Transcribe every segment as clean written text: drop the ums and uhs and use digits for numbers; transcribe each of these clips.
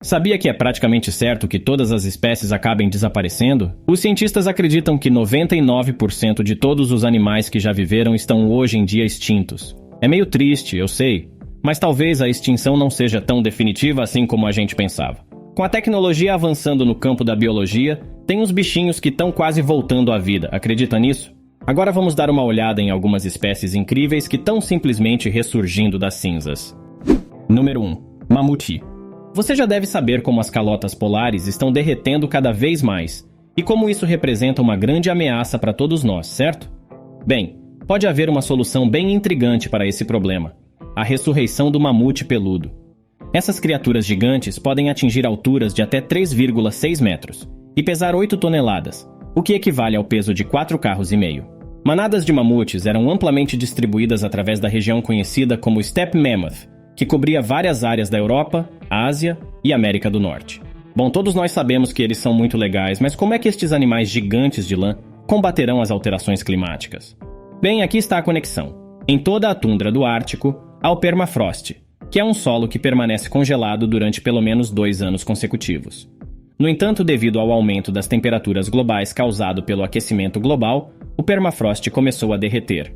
Sabia que é praticamente certo que todas as espécies acabem desaparecendo? Os cientistas acreditam que 99% de todos os animais que já viveram estão hoje em dia extintos. É meio triste, eu sei, mas talvez a extinção não seja tão definitiva assim como a gente pensava. Com a tecnologia avançando no campo da biologia, tem uns bichinhos que estão quase voltando à vida, acredita nisso? Agora vamos dar uma olhada em algumas espécies incríveis que estão simplesmente ressurgindo das cinzas. Número 1. Mamute. Você já deve saber como as calotas polares estão derretendo cada vez mais, e como isso representa uma grande ameaça para todos nós, certo? Bem, pode haver uma solução bem intrigante para esse problema: a ressurreição do mamute peludo. Essas criaturas gigantes podem atingir alturas de até 3,6 metros e pesar 8 toneladas, o que equivale ao peso de 4 carros e meio. Manadas de mamutes eram amplamente distribuídas através da região conhecida como Steppe Mammoth, que cobria várias áreas da Europa, Ásia e América do Norte. Bom, todos nós sabemos que eles são muito legais, mas como é que estes animais gigantes de lã combaterão as alterações climáticas? Bem, aqui está a conexão. Em toda a tundra do Ártico, há o permafrost, que é um solo que permanece congelado durante pelo menos 2 anos consecutivos. No entanto, devido ao aumento das temperaturas globais causado pelo aquecimento global, o permafrost começou a derreter.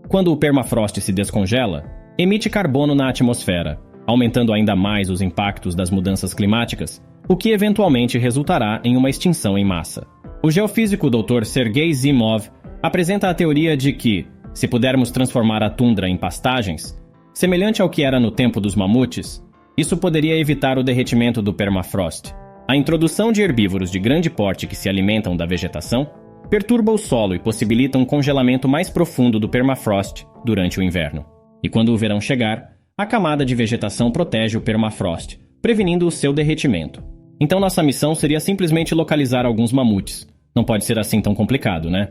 Quando o permafrost se descongela, emite carbono na atmosfera, aumentando ainda mais os impactos das mudanças climáticas, o que eventualmente resultará em uma extinção em massa. O geofísico Dr. Sergei Zimov apresenta a teoria de que, se pudermos transformar a tundra em pastagens, semelhante ao que era no tempo dos mamutes, isso poderia evitar o derretimento do permafrost. A introdução de herbívoros de grande porte que se alimentam da vegetação perturba o solo e possibilita um congelamento mais profundo do permafrost durante o inverno. E quando o verão chegar, a camada de vegetação protege o permafrost, prevenindo o seu derretimento. Então nossa missão seria simplesmente localizar alguns mamutes. Não pode ser assim tão complicado, né?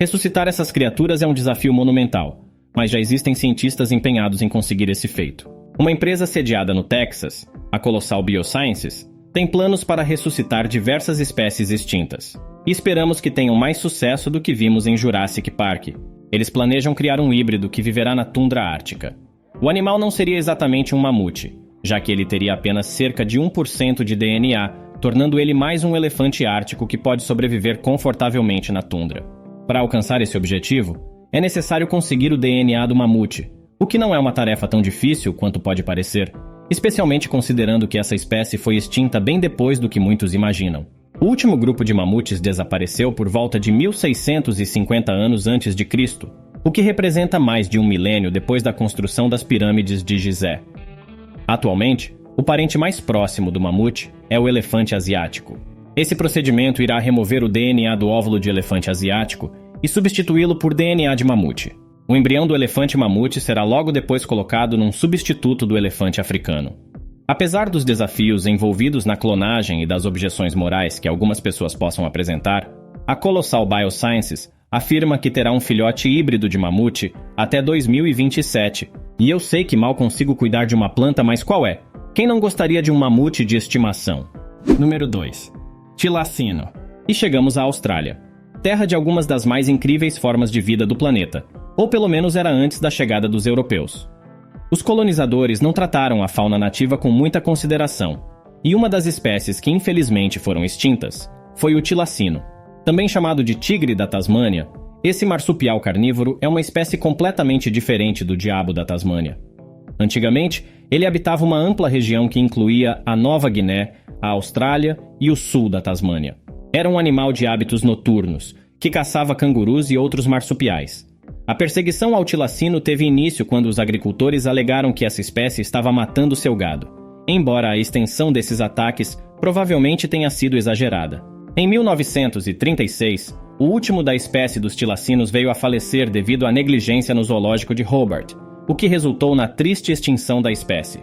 Ressuscitar essas criaturas é um desafio monumental, mas já existem cientistas empenhados em conseguir esse feito. Uma empresa sediada no Texas, a Colossal Biosciences, tem planos para ressuscitar diversas espécies extintas. E esperamos que tenham mais sucesso do que vimos em Jurassic Park. Eles planejam criar um híbrido que viverá na tundra ártica. O animal não seria exatamente um mamute, já que ele teria apenas cerca de 1% de DNA, tornando ele mais um elefante ártico que pode sobreviver confortavelmente na tundra. Para alcançar esse objetivo, é necessário conseguir o DNA do mamute, o que não é uma tarefa tão difícil quanto pode parecer, especialmente considerando que essa espécie foi extinta bem depois do que muitos imaginam. O último grupo de mamutes desapareceu por volta de 1650 anos antes de Cristo, o que representa mais de 1 milênio depois da construção das pirâmides de Gizé. Atualmente, o parente mais próximo do mamute é o elefante asiático. Esse procedimento irá remover o DNA do óvulo de elefante asiático e substituí-lo por DNA de mamute. O embrião do elefante mamute será logo depois colocado num substituto do elefante africano. Apesar dos desafios envolvidos na clonagem e das objeções morais que algumas pessoas possam apresentar, a Colossal Biosciences afirma que terá um filhote híbrido de mamute até 2027. E eu sei que mal consigo cuidar de uma planta, mas qual é? Quem não gostaria de um mamute de estimação? Número 2. Tilacino. E chegamos à Austrália, terra de algumas das mais incríveis formas de vida do planeta, ou pelo menos era antes da chegada dos europeus. Os colonizadores não trataram a fauna nativa com muita consideração, e uma das espécies que infelizmente foram extintas foi o tilacino. Também chamado de tigre da Tasmânia, esse marsupial carnívoro é uma espécie completamente diferente do diabo da Tasmânia. Antigamente, ele habitava uma ampla região que incluía a Nova Guiné, a Austrália e o sul da Tasmânia. Era um animal de hábitos noturnos, que caçava cangurus e outros marsupiais. A perseguição ao tilacino teve início quando os agricultores alegaram que essa espécie estava matando seu gado, embora a extensão desses ataques provavelmente tenha sido exagerada. Em 1936, o último da espécie dos tilacinos veio a falecer devido à negligência no zoológico de Hobart, o que resultou na triste extinção da espécie.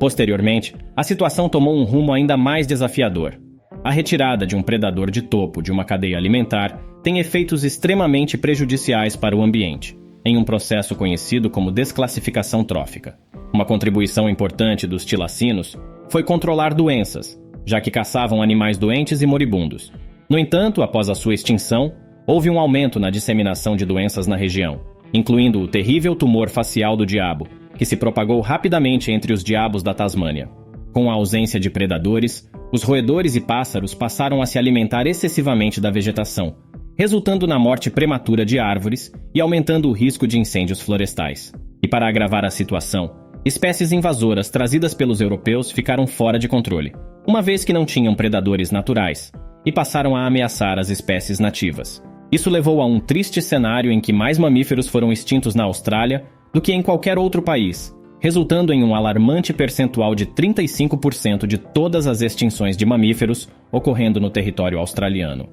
Posteriormente, a situação tomou um rumo ainda mais desafiador. A retirada de um predador de topo de uma cadeia alimentar tem efeitos extremamente prejudiciais para o ambiente, em um processo conhecido como desclassificação trófica. Uma contribuição importante dos tilacinos foi controlar doenças, já que caçavam animais doentes e moribundos. No entanto, após a sua extinção, houve um aumento na disseminação de doenças na região, incluindo o terrível tumor facial do diabo, que se propagou rapidamente entre os diabos da Tasmânia. Com a ausência de predadores, os roedores e pássaros passaram a se alimentar excessivamente da vegetação, resultando na morte prematura de árvores e aumentando o risco de incêndios florestais. E para agravar a situação, espécies invasoras trazidas pelos europeus ficaram fora de controle, uma vez que não tinham predadores naturais, e passaram a ameaçar as espécies nativas. Isso levou a um triste cenário em que mais mamíferos foram extintos na Austrália do que em qualquer outro país, resultando em um alarmante percentual de 35% de todas as extinções de mamíferos ocorrendo no território australiano.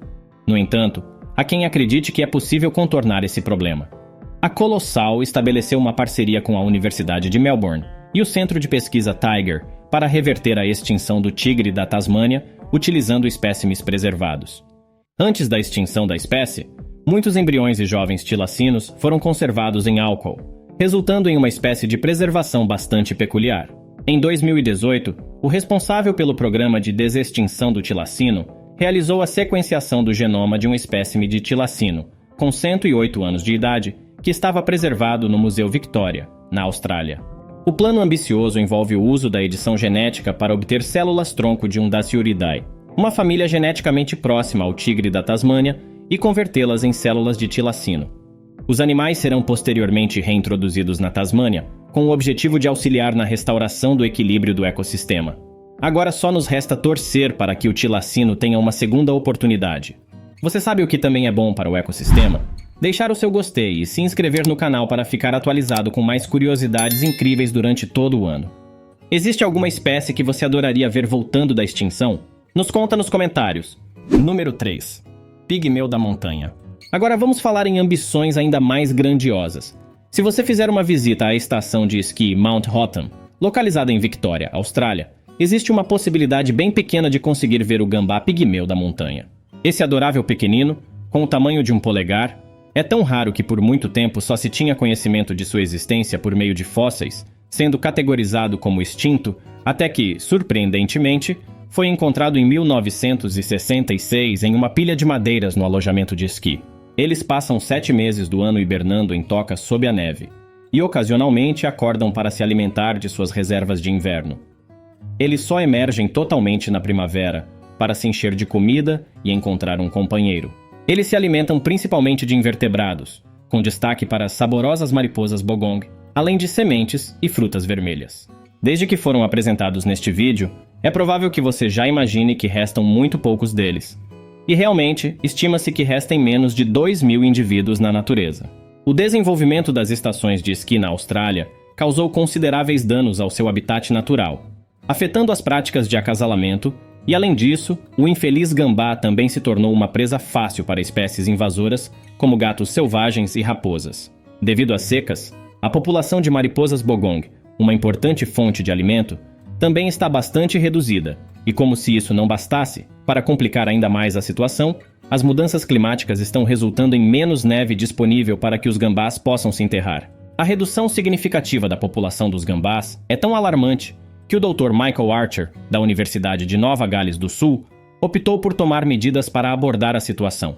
No entanto, há quem acredite que é possível contornar esse problema. A Colossal estabeleceu uma parceria com a Universidade de Melbourne e o Centro de Pesquisa Tiger para reverter a extinção do tigre da Tasmânia utilizando espécimes preservados. Antes da extinção da espécie, muitos embriões e jovens tilacinos foram conservados em álcool, resultando em uma espécie de preservação bastante peculiar. Em 2018, o responsável pelo programa de desextinção do tilacino realizou a sequenciação do genoma de um espécime de tilacino, com 108 anos de idade, que estava preservado no Museu Victoria, na Austrália. O plano ambicioso envolve o uso da edição genética para obter células-tronco de um Dasyuridae, uma família geneticamente próxima ao tigre da Tasmânia, e convertê-las em células de tilacino. Os animais serão posteriormente reintroduzidos na Tasmânia, com o objetivo de auxiliar na restauração do equilíbrio do ecossistema. Agora só nos resta torcer para que o tilacino tenha uma segunda oportunidade. Você sabe o que também é bom para o ecossistema? Deixar o seu gostei e se inscrever no canal para ficar atualizado com mais curiosidades incríveis durante todo o ano. Existe alguma espécie que você adoraria ver voltando da extinção? Nos conta nos comentários. Número 3. Pigmeu da montanha. Agora vamos falar em ambições ainda mais grandiosas. Se você fizer uma visita à estação de esqui Mount Hotham, localizada em Victoria, Austrália, existe uma possibilidade bem pequena de conseguir ver o gambá pigmeu da montanha. Esse adorável pequenino, com o tamanho de um polegar, é tão raro que por muito tempo só se tinha conhecimento de sua existência por meio de fósseis, sendo categorizado como extinto, até que, surpreendentemente, foi encontrado em 1966 em uma pilha de madeiras no alojamento de esqui. Eles passam 7 meses do ano hibernando em tocas sob a neve, e ocasionalmente acordam para se alimentar de suas reservas de inverno. Eles só emergem totalmente na primavera, para se encher de comida e encontrar um companheiro. Eles se alimentam principalmente de invertebrados, com destaque para as saborosas mariposas bogong, além de sementes e frutas vermelhas. Desde que foram apresentados neste vídeo, é provável que você já imagine que restam muito poucos deles. E realmente, estima-se que restem menos de 2.000 indivíduos na natureza. O desenvolvimento das estações de esqui na Austrália causou consideráveis danos ao seu habitat natural, afetando as práticas de acasalamento, e além disso, o infeliz gambá também se tornou uma presa fácil para espécies invasoras, como gatos selvagens e raposas. Devido às secas, a população de mariposas bogong, uma importante fonte de alimento, também está bastante reduzida, e como se isso não bastasse, para complicar ainda mais a situação, as mudanças climáticas estão resultando em menos neve disponível para que os gambás possam se enterrar. A redução significativa da população dos gambás é tão alarmante que o Dr. Michael Archer, da Universidade de Nova Gales do Sul, optou por tomar medidas para abordar a situação.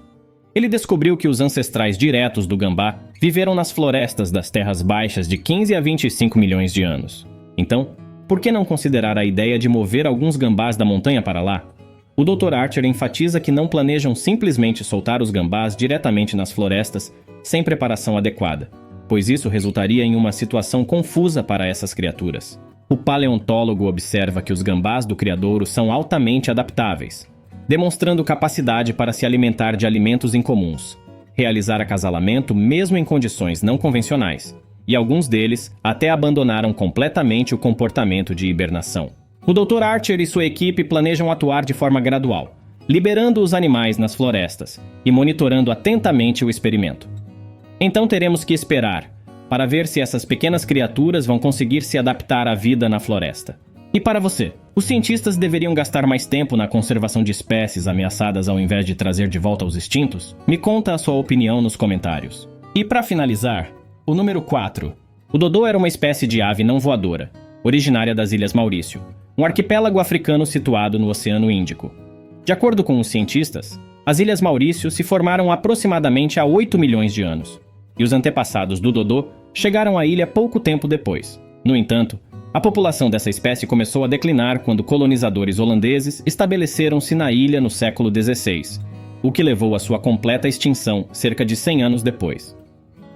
Ele descobriu que os ancestrais diretos do gambá viveram nas florestas das terras baixas de 15 a 25 milhões de anos. Então, por que não considerar a ideia de mover alguns gambás da montanha para lá? O Dr. Archer enfatiza que não planejam simplesmente soltar os gambás diretamente nas florestas sem preparação adequada, pois isso resultaria em uma situação confusa para essas criaturas. O paleontólogo observa que os gambás do criadouro são altamente adaptáveis, demonstrando capacidade para se alimentar de alimentos incomuns, realizar acasalamento mesmo em condições não convencionais, e alguns deles até abandonaram completamente o comportamento de hibernação. O Dr. Archer e sua equipe planejam atuar de forma gradual, liberando os animais nas florestas e monitorando atentamente o experimento. Então teremos que esperar para ver se essas pequenas criaturas vão conseguir se adaptar à vida na floresta. E para você, os cientistas deveriam gastar mais tempo na conservação de espécies ameaçadas ao invés de trazer de volta os extintos? Me conta a sua opinião nos comentários. E para finalizar, o número 4. O dodô era uma espécie de ave não voadora, originária das Ilhas Maurício, um arquipélago africano situado no Oceano Índico. De acordo com os cientistas, as Ilhas Maurício se formaram aproximadamente há 8 milhões de anos, e os antepassados do dodô chegaram à ilha pouco tempo depois. No entanto, A população dessa espécie começou a declinar quando colonizadores holandeses estabeleceram-se na ilha no século XVI, o que levou à sua completa extinção cerca de 100 anos depois.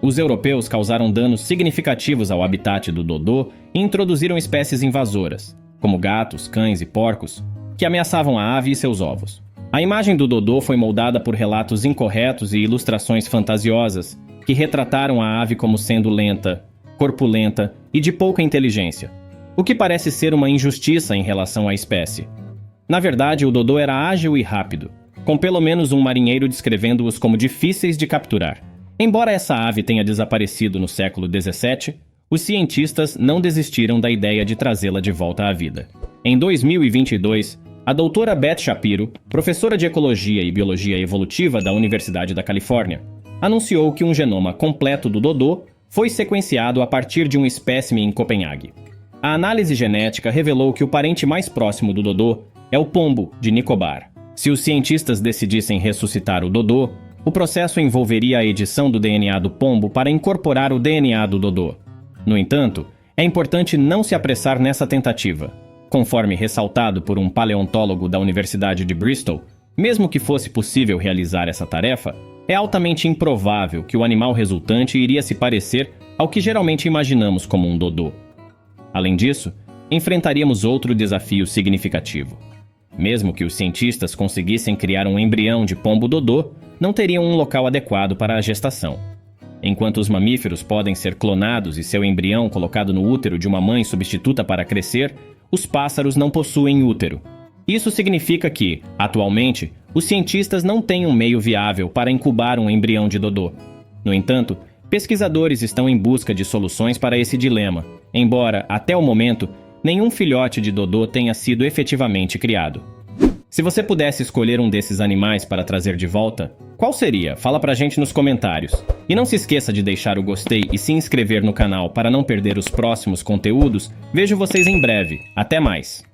Os europeus causaram danos significativos ao habitat do dodô e introduziram espécies invasoras, como gatos, cães e porcos, que ameaçavam a ave e seus ovos. A imagem do dodô foi moldada por relatos incorretos e ilustrações fantasiosas que retrataram a ave como sendo lenta, corpulenta e de pouca inteligência, o que parece ser uma injustiça em relação à espécie. Na verdade, o dodô era ágil e rápido, com pelo menos um marinheiro descrevendo-os como difíceis de capturar. Embora essa ave tenha desaparecido no século XVII, os cientistas não desistiram da ideia de trazê-la de volta à vida. Em 2022, a doutora Beth Shapiro, professora de Ecologia e Biologia Evolutiva da Universidade da Califórnia, anunciou que um genoma completo do dodô foi sequenciado a partir de um espécime em Copenhague. A análise genética revelou que o parente mais próximo do dodô é o pombo de Nicobar. Se os cientistas decidissem ressuscitar o dodô, o processo envolveria a edição do DNA do pombo para incorporar o DNA do dodô. No entanto, é importante não se apressar nessa tentativa. Conforme ressaltado por um paleontólogo da Universidade de Bristol, mesmo que fosse possível realizar essa tarefa, é altamente improvável que o animal resultante iria se parecer ao que geralmente imaginamos como um dodô. Além disso, enfrentaríamos outro desafio significativo. Mesmo que os cientistas conseguissem criar um embrião de pombo-dodô, não teriam um local adequado para a gestação. Enquanto os mamíferos podem ser clonados e seu embrião colocado no útero de uma mãe substituta para crescer, os pássaros não possuem útero. Isso significa que, atualmente, os cientistas não têm um meio viável para incubar um embrião de dodô. No entanto, pesquisadores estão em busca de soluções para esse dilema, embora, até o momento, nenhum filhote de dodô tenha sido efetivamente criado. Se você pudesse escolher um desses animais para trazer de volta, qual seria? Fala pra gente nos comentários. E não se esqueça de deixar o gostei e se inscrever no canal para não perder os próximos conteúdos. Vejo vocês em breve. Até mais!